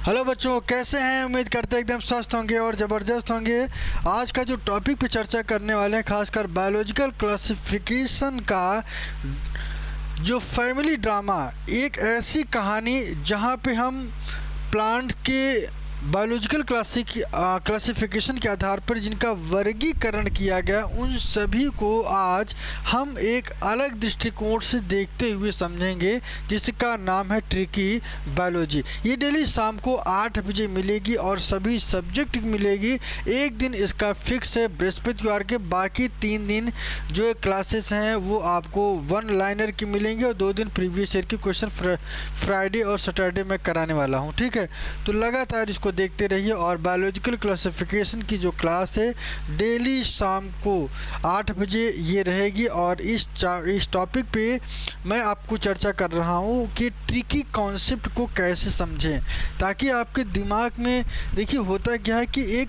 Hello बच्चों, कैसे हैं? उम्मीद करते हैं एकदम स्वस्थ होंगे और ज़बरदस्त होंगे। आज का जो टॉपिक पे चर्चा करने वाले हैं, खासकर बायोलॉजिकल क्लासिफिकेशन का जो फैमिली ड्रामा, एक ऐसी कहानी जहां पे हम प्लांट के बायोलॉजिकल क्लासिफिकेशन के आधार पर जिनका वर्गीकरण किया गया, उन सभी को आज हम एक अलग दृष्टिकोण से देखते हुए समझेंगे, जिसका नाम है ट्रिकी बायोलॉजी। ये डेली शाम को 8 बजे मिलेगी और सभी सब्जेक्ट मिलेगी। एक दिन इसका फिक्स है बृहस्पतिवार के, बाकी 3 दिन जो क्लासेस हैं वो आपको वन लाइनर की मिलेंगे और 2 दिन प्रीवियस ईयर के क्वेश्चन फ्राइडे और सैटरडे में कराने वाला हूँ। ठीक है, तो लगातार इसको देखते रहिए। और बायोलॉजिकल क्लासिफिकेशन की जो क्लास है डेली शाम को 8 बजे ये रहेगी और इस टॉपिक पे मैं आपको चर्चा कर रहा हूँ कि ट्रिकी कॉन्सेप्ट को कैसे समझें, ताकि आपके दिमाग में, देखिए होता क्या है कि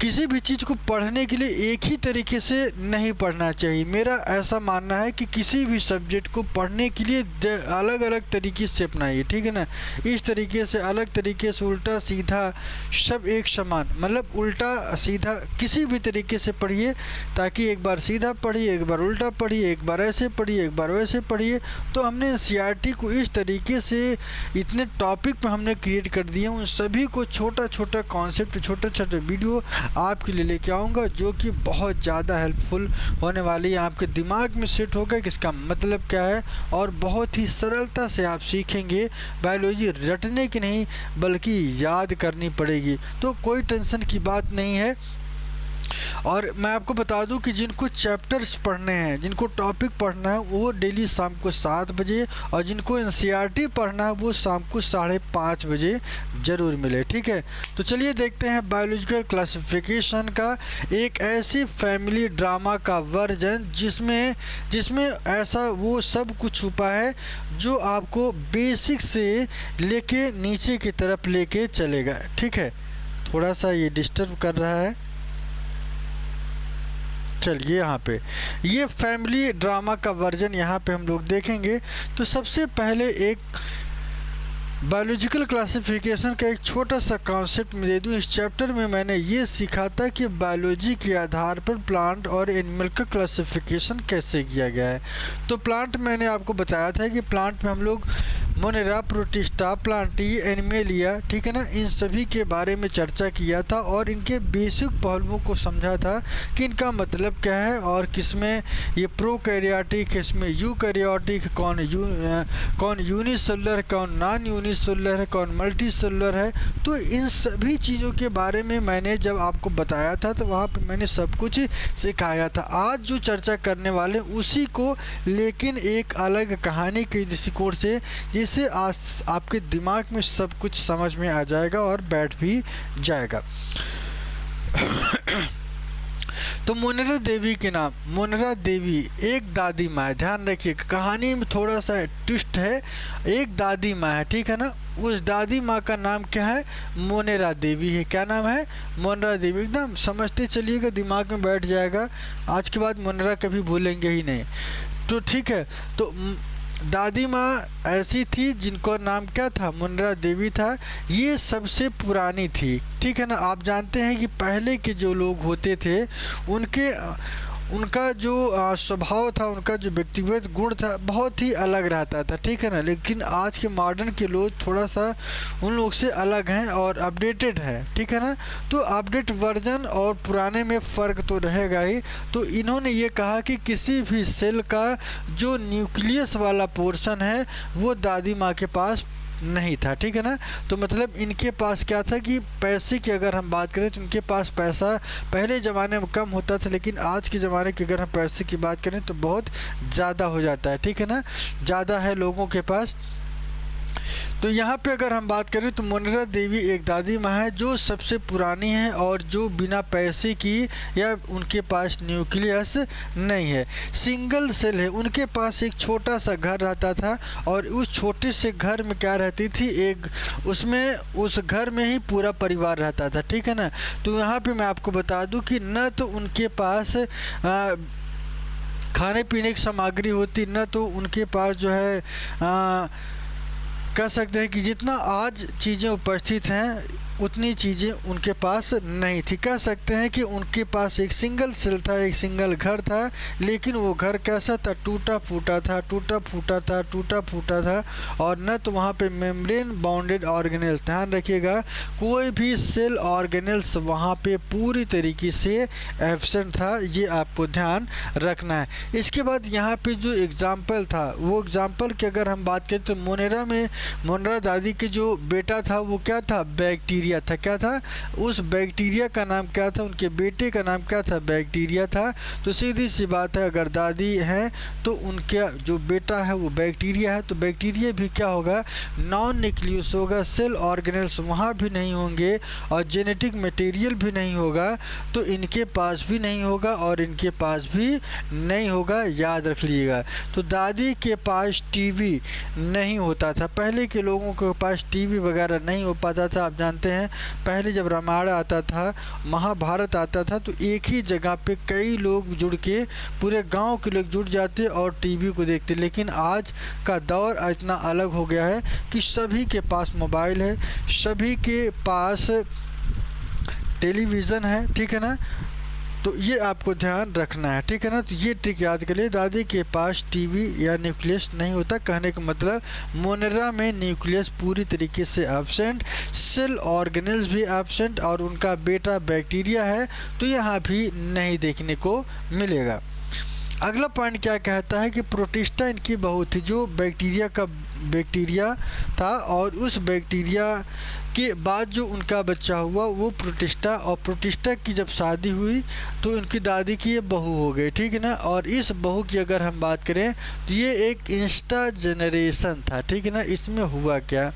किसी भी चीज़ को पढ़ने के लिए एक ही तरीके से नहीं पढ़ना चाहिए। मेरा ऐसा मानना है कि किसी भी सब्जेक्ट को पढ़ने के लिए अलग अलग तरीके से अपनाइए। ठीक है ना, इस तरीके से, अलग तरीके से, उल्टा सीधा सब एक समान, मतलब उल्टा सीधा किसी भी तरीके से पढ़िए, ताकि एक बार सीधा पढ़िए, एक बार उल्टा पढ़िए, एक बार ऐसे पढ़िए, एक बार वैसे पढ़िए। तो हमने एनसीईआरटी को इस तरीके से इतने टॉपिक पर हमने क्रिएट कर दिए, उन सभी को छोटा छोटा कॉन्सेप्ट, छोटे छोटे वीडियो आपके लिए लेके आऊँगा, जो कि बहुत ज़्यादा हेल्पफुल होने वाली है। आपके दिमाग में सेट होगा कि इसका मतलब क्या है और बहुत ही सरलता से आप सीखेंगे। बायोलॉजी रटने की नहीं बल्कि याद करनी पड़ेगी, तो कोई टेंशन की बात नहीं है। और मैं आपको बता दूं कि जिनको चैप्टर्स पढ़ने हैं, जिनको टॉपिक पढ़ना है, वो डेली शाम को 7 बजे, और जिनको एनसीईआरटी पढ़ना है वो शाम को 5:30 बजे ज़रूर मिले। ठीक है, तो चलिए देखते हैं बायोलॉजिकल क्लासिफिकेशन का एक ऐसी फैमिली ड्रामा का वर्जन जिसमें ऐसा वो सब कुछ छुपा है जो आपको बेसिक से लेके नीचे की तरफ लेके चलेगा। ठीक है, थोड़ा सा ये डिस्टर्ब कर रहा है। चलिए, यहाँ पे ये फैमिली ड्रामा का वर्जन यहाँ पे हम लोग देखेंगे। तो सबसे पहले एक बायोलॉजिकल क्लासिफिकेशन का एक छोटा सा कॉन्सेप्ट मैं दे दूँ। इस चैप्टर में मैंने ये सीखा था कि बायोलॉजी के आधार पर प्लांट और एनिमल का क्लासिफिकेशन कैसे किया गया है। तो प्लांट मैंने आपको बताया था कि प्लांट में हम लोग मोनेरा, प्रोटिस्टा, प्लांटी, एनिमेलिया, ठीक है ना, इन सभी के बारे में चर्चा किया था और इनके बेसिक पहलुओं को समझा था कि इनका मतलब क्या है और किसमें ये प्रोकैरियोटिक, किसमें यूकैरियोटिक, कौन यूनिसेलुलर, कौन नॉन यूनिसेलुलर है, कौन मल्टीसेलुलर है। तो इन सभी चीज़ों के बारे में मैंने जब आपको बताया था तो वहाँ पे मैंने सब कुछ सिखाया था। आज जो चर्चा करने वाले उसी को, लेकिन एक अलग कहानी के दृष्टिकोण से, जिससे आज आपके दिमाग में सब कुछ समझ में आ जाएगा और बैठ भी जाएगा। तो मोनेरा देवी के नाम, मोनेरा देवी एक दादी माँ है। ध्यान रखिए, कहानी में थोड़ा सा ट्विस्ट है। एक दादी माँ है, ठीक है ना, उस दादी माँ का नाम क्या है? मोनेरा देवी है। क्या नाम है? मोनेरा देवी। एकदम समझते चलिएगा, दिमाग में बैठ जाएगा। आज के बाद मोनेरा कभी भूलेंगे ही नहीं। तो ठीक है, तो दादी माँ ऐसी थी जिनको नाम क्या था? मोनेरा देवी था। ये सबसे पुरानी थी, ठीक है ना। आप जानते हैं कि पहले के जो लोग होते थे उनका जो स्वभाव था, उनका जो व्यक्तिगत गुण था, बहुत ही अलग रहता था, ठीक है ना। लेकिन आज के मॉडर्न के लोग थोड़ा सा उन लोग से अलग हैं और अपडेटेड है, ठीक है ना। तो अपडेट वर्जन और पुराने में फ़र्क तो रहेगा ही। तो इन्होंने ये कहा कि किसी भी सेल का जो न्यूक्लियस वाला पोर्शन है वो दादी माँ के पास नहीं था, ठीक है ना। तो मतलब इनके पास क्या था कि पैसे की अगर हम बात करें तो इनके पास पैसा पहले ज़माने में कम होता था, लेकिन आज के ज़माने की अगर हम पैसे की बात करें तो बहुत ज़्यादा हो जाता है, ठीक है ना, ज़्यादा है लोगों के पास। तो यहाँ पे अगर हम बात करें तो मोनेरा देवी एक दादी माँ है जो सबसे पुरानी है और जो बिना पैसे की, या उनके पास न्यूक्लियस नहीं है, सिंगल सेल है। उनके पास एक छोटा सा घर रहता था और उस छोटे से घर में क्या रहती थी, उस घर में ही पूरा परिवार रहता था, ठीक है ना। तो यहाँ पे मैं आपको बता दूँ कि न तो उनके पास खाने पीने की सामग्री होती, न तो उनके पास जो है कह सकते हैं कि जितना आज चीज़ें उपस्थित हैं उतनी चीज़ें उनके पास नहीं थी। कह सकते हैं कि उनके पास एक सिंगल सेल था, एक सिंगल घर था, लेकिन वो घर कैसा था, टूटा फूटा था, टूटा फूटा था, टूटा फूटा था, और न तो वहाँ पे मेम्ब्रेन बाउंडेड ऑर्गेनेल्स, ध्यान रखिएगा, कोई भी सेल ऑर्गेनेल्स वहाँ पे पूरी तरीके से एब्सेंट था, ये आपको ध्यान रखना है। इसके बाद यहाँ पे जो एग्ज़ाम्पल था, वो एग्ज़ाम्पल की अगर हम बात करें तो मोनेरा दादी के जो बेटा था वो क्या था, बैक्टीरिया था। क्या था, उस बैक्टीरिया का नाम क्या था, उनके बेटे का नाम क्या था, बैक्टीरिया था। तो सीधी सी बात है, अगर दादी हैं तो उनका जो बेटा है वो बैक्टीरिया है, तो बैक्टीरिया भी क्या होगा, नॉन न्यूक्लियस होगा, सेल ऑर्गेनेल्स वहाँ भी नहीं होंगे, और जेनेटिक मटेरियल भी नहीं होगा, तो इनके पास भी नहीं होगा और इनके पास भी नहीं होगा, याद रख लीजिएगा। तो दादी के पास टीवी नहीं होता था, पहले के लोगों के पास टीवी वगैरह नहीं हो पाता था। आप जानते हैं पहले जब रामायण आता था, महाभारत आता था, तो एक ही जगह पे कई लोग जुड़ के, पूरे गांव के लोग जुड़ जाते और टीवी को देखते। लेकिन आज का दौर इतना अलग हो गया है कि सभी के पास मोबाइल है, सभी के पास टेलीविज़न है, ठीक है ना। तो ये आपको ध्यान रखना है, ठीक है ना। तो ये ट्रिक याद करिए, दादी के पास टीवी या न्यूक्लियस नहीं होता, कहने का मतलब मोनेरा में न्यूक्लियस पूरी तरीके से एब्सेंट, सेल ऑर्गेनेल्स भी एब्सेंट, और उनका बेटा बैक्टीरिया है, तो यहाँ भी नहीं देखने को मिलेगा। अगला पॉइंट क्या कहता है कि प्रोटिस्टा इनकी बहू थी, जो बैक्टीरिया था, और उस बैक्टीरिया के बाद जो उनका बच्चा हुआ वो प्रोटिस्टा, और प्रोटिस्टा की जब शादी हुई तो उनकी दादी की ये बहू हो गई, ठीक है ना। और इस बहू की अगर हम बात करें तो ये एक इंस्टा जनरेशन था, ठीक है ना। इसमें हुआ क्या,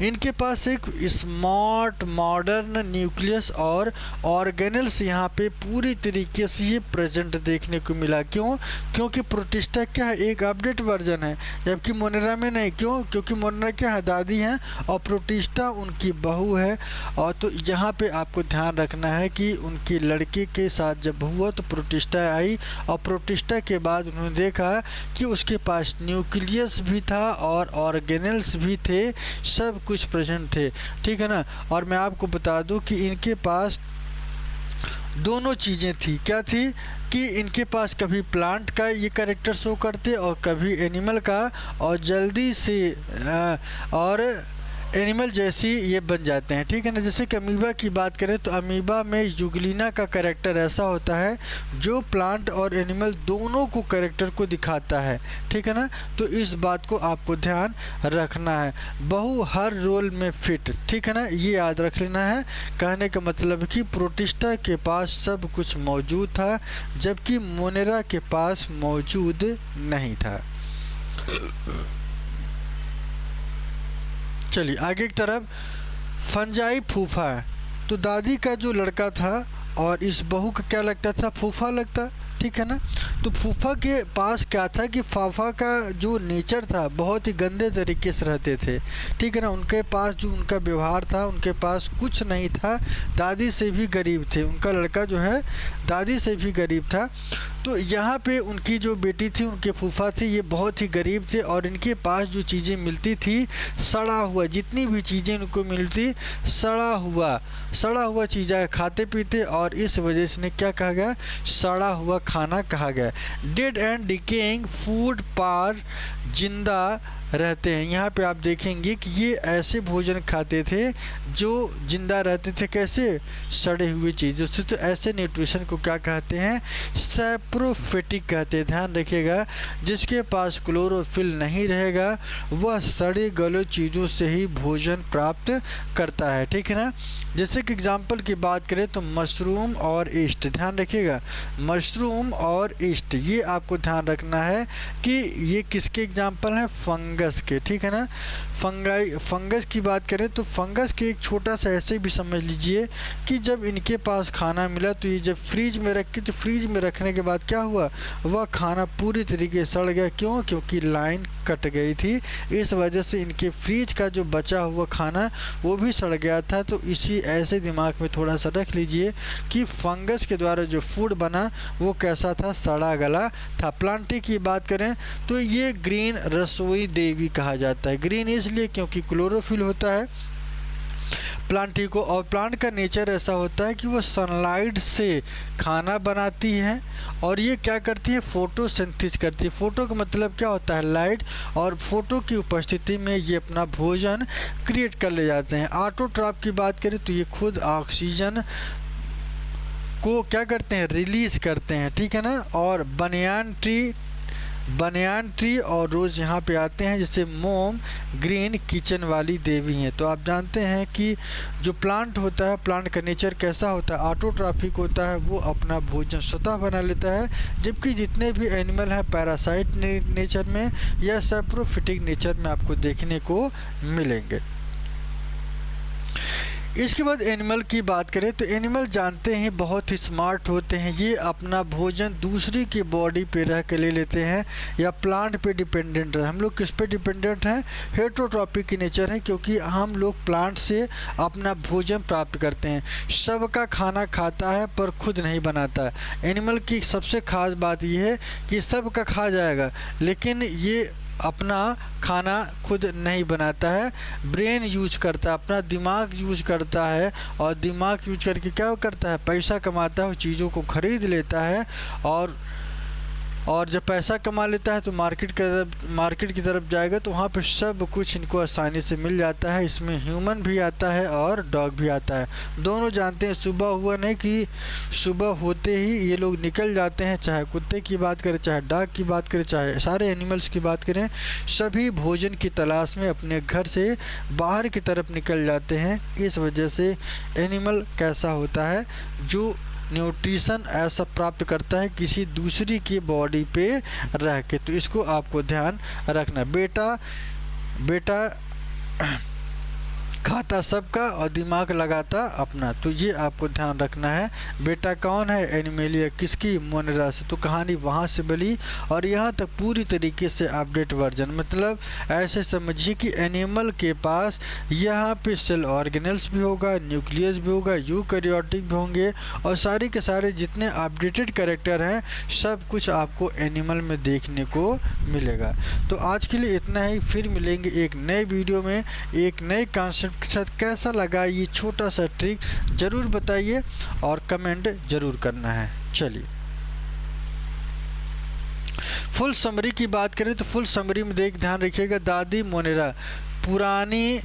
इनके पास एक स्मार्ट मॉडर्न न्यूक्लियस और ऑर्गेनेल्स यहाँ पे पूरी तरीके से ये प्रेजेंट देखने को मिला। क्यों, क्योंकि प्रोटिस्टा क्या है, एक अपडेट वर्जन है, जबकि मोनेरा में नहीं। क्यों, क्योंकि मोनेरा क्या है, दादी हैं, और प्रोटिस्टा उनकी बहू है। और तो यहाँ पे आपको ध्यान रखना है कि उनके लड़के के साथ जब हुआ तो प्रोटिस्टा आई, और प्रोटिस्टा के बाद उन्होंने देखा कि उसके पास न्यूक्लियस भी था और ऑर्गेनेल्स भी थे, सब कुछ प्रेजेंट थे, ठीक है ना। और मैं आपको बता दूं कि इनके पास दोनों चीज़ें थी। क्या थी कि इनके पास कभी प्लांट का ये कैरेक्टर शो करते और कभी एनिमल का, और जल्दी से और एनिमल जैसी ये बन जाते हैं, ठीक है ना। जैसे कि अमीबा की बात करें तो अमीबा में यूग्लिना का कैरेक्टर ऐसा होता है जो प्लांट और एनिमल दोनों को कैरेक्टर को दिखाता है, ठीक है ना। तो इस बात को आपको ध्यान रखना है, बहू हर रोल में फिट, ठीक है ना, ये याद रख लेना है। कहने का मतलब कि प्रोटिस्टा के पास सब कुछ मौजूद था, जबकि मोनेरा के पास मौजूद नहीं था। चलिए आगे की तरफ, फंजाई फूफा है, तो दादी का जो लड़का था और इस बहू का क्या लगता था, फूफा लगता, ठीक है ना। तो फूफा के पास क्या था कि फाफा का जो नेचर था बहुत ही गंदे तरीके से रहते थे, ठीक है ना। उनके पास जो उनका व्यवहार था, उनके पास कुछ नहीं था, दादी से भी गरीब थे, उनका लड़का जो है दादी से भी गरीब था। तो यहाँ पे उनकी जो बेटी थी, उनके फूफा थे, ये बहुत ही गरीब थे, और इनके पास जो चीज़ें मिलती थी सड़ा हुआ, जितनी भी चीज़ें उनको मिलती सड़ा हुआ चीज़ें खाते पीते, और इस वजह से क्या कहा गया, सड़ा हुआ खाना कहा गया। डेड एंड डिकेइंग फूड पार, जिंदा रहते हैं। यहाँ पे आप देखेंगे कि ये ऐसे भोजन खाते थे जो जिंदा रहते थे, कैसे, सड़े हुए चीज़ों से। तो ऐसे न्यूट्रिशन को क्या कहते हैं, सैप्रोफिटिक कहते हैं। ध्यान रखिएगा, जिसके पास क्लोरोफिल नहीं रहेगा वह सड़े गले चीज़ों से ही भोजन प्राप्त करता है, ठीक है ना। जैसे कि एग्जाम्पल की बात करें तो मशरूम और ईस्ट, ध्यान रखिएगा, मशरूम और ईस्ट, ये आपको ध्यान रखना है कि ये किसके एग्जाम्पल हैं, फंगस के, ठीक है ना। फंगस की बात करें तो फंगस के एक छोटा सा ऐसे भी समझ लीजिए कि जब इनके पास खाना मिला तो ये जब फ्रीज में रखे, तो फ्रीज में रखने के बाद क्या हुआ, वह खाना पूरी तरीके से सड़ गया। क्यों, क्योंकि लाइन कट गई थी, इस वजह से इनके फ्रीज का जो बचा हुआ खाना वो भी सड़ गया था। तो इसी ऐसे दिमाग में थोड़ा सा रख लीजिए कि फंगस के द्वारा जो फूड बना वो कैसा था, सड़ा गला था। प्लांटी की बात करें तो ये ग्रीन रसोई देवी कहा जाता है। ग्रीन इसलिए क्योंकि क्लोरोफिल होता है प्लांट को, और प्लांट का नेचर ऐसा होता है कि वो सनलाइट से खाना बनाती है और ये क्या करती है, फोटोसिंथेसिस करती है। फोटो का मतलब क्या होता है, लाइट, और फोटो की उपस्थिति में ये अपना भोजन क्रिएट कर ले जाते हैं। ऑटोट्रॉफ की बात करें तो ये खुद ऑक्सीजन को क्या करते हैं, रिलीज करते हैं, ठीक है ना। और बनियान ट्री और रोज़ यहाँ पे आते हैं, जैसे मोम ग्रीन किचन वाली देवी हैं। तो आप जानते हैं कि जो प्लांट होता है, प्लांट का नेचर कैसा होता है, ऑटोट्रॉफिक होता है, वो अपना भोजन स्वतः बना लेता है। जबकि जितने भी एनिमल हैं पैरासाइट नेचर में या सैप्रोफिटिक नेचर में आपको देखने को मिलेंगे। इसके बाद एनिमल की बात करें तो एनिमल जानते हैं बहुत ही स्मार्ट होते हैं। ये अपना भोजन दूसरी की बॉडी पे रह के ले लेते हैं या प्लांट पे डिपेंडेंट है। हम लोग किस पे डिपेंडेंट हैं, हेटेरोट्रॉपिक की नेचर है, क्योंकि हम लोग प्लांट से अपना भोजन प्राप्त करते हैं। सबका खाना खाता है पर खुद नहीं बनाता है। एनिमल की सबसे खास बात यह है कि सबका खा जाएगा लेकिन ये अपना खाना खुद नहीं बनाता है, ब्रेन यूज करता है, अपना दिमाग यूज करता है, और दिमाग यूज करके क्या करता है, पैसा कमाता है, चीज़ों को खरीद लेता है। और जब पैसा कमा लेता है तो मार्केट की तरफ जाएगा तो वहाँ पे सब कुछ इनको आसानी से मिल जाता है। इसमें ह्यूमन भी आता है और डॉग भी आता है। दोनों जानते हैं सुबह हुआ नहीं कि सुबह होते ही ये लोग निकल जाते हैं, चाहे कुत्ते की बात करें, चाहे डॉग की बात करें, चाहे सारे एनिमल्स की बात करें, सभी भोजन की तलाश में अपने घर से बाहर की तरफ निकल जाते हैं। इस वजह से एनिमल कैसा होता है, जो न्यूट्रिशन ऐसा प्राप्त करता है किसी दूसरी की बॉडी पे रह के। तो इसको आपको ध्यान रखना। बेटा खाता सबका और दिमाग लगाता अपना, तो ये आपको ध्यान रखना है। बेटा कौन है, एनिमेलिया किसकी, मोनेरा से। तो कहानी वहाँ से बनी और यहाँ तक पूरी तरीके से अपडेट वर्जन, मतलब ऐसे समझिए कि एनिमल के पास यहाँ पे सेल ऑर्गेनल्स भी होगा, न्यूक्लियस भी होगा, यूकैरियोटिक भी होंगे, और सारे के सारे जितने अपडेटेड कैरेक्टर हैं सब कुछ आपको एनिमल में देखने को मिलेगा। तो आज के लिए इतना ही, फिर मिलेंगे एक नए वीडियो में एक नए कॉन्सेप्ट के साथ। कैसा लगा ये छोटा सा ट्रिक ज़रूर बताइए और कमेंट ज़रूर करना है। चलिए फुल समरी की बात करें तो फुल समरी में ध्यान रखिएगा, दादी मोनेरा पुरानी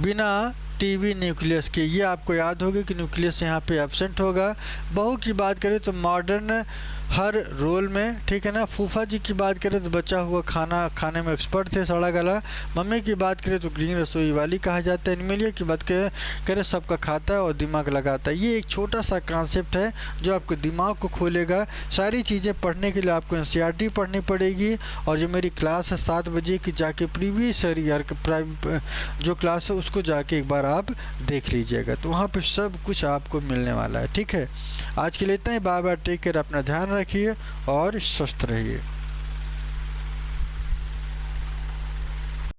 बिना टीवी न्यूक्लियस के, ये आपको याद होगा कि न्यूक्लियस यहाँ पे एब्सेंट होगा। बहू की बात करें तो मॉडर्न हर रोल में, ठीक है ना। फूफा जी की बात करें तो बचा हुआ खाना खाने में एक्सपर्ट थे, सड़ा गला। मम्मी की बात करें तो ग्रीन रसोई वाली कहा जाता है। एनिमेलिया की बात करें सबका खाता है और दिमाग लगाता है। ये एक छोटा सा कॉन्सेप्ट है जो आपको दिमाग को खोलेगा। सारी चीज़ें पढ़ने के लिए आपको NCERT पढ़नी पड़ेगी, और जो मेरी क्लास है 7 बजे की, जाके प्रीवियस ईयर जो क्लास है उसको जाके एक बार आप देख लीजिएगा, तो वहाँ पे सब कुछ आपको मिलने वाला है। ठीक है, आज के लिए इतना ही। बाय बाय, टेक केयर, अपना ध्यान रखिए और स्वस्थ रहिए।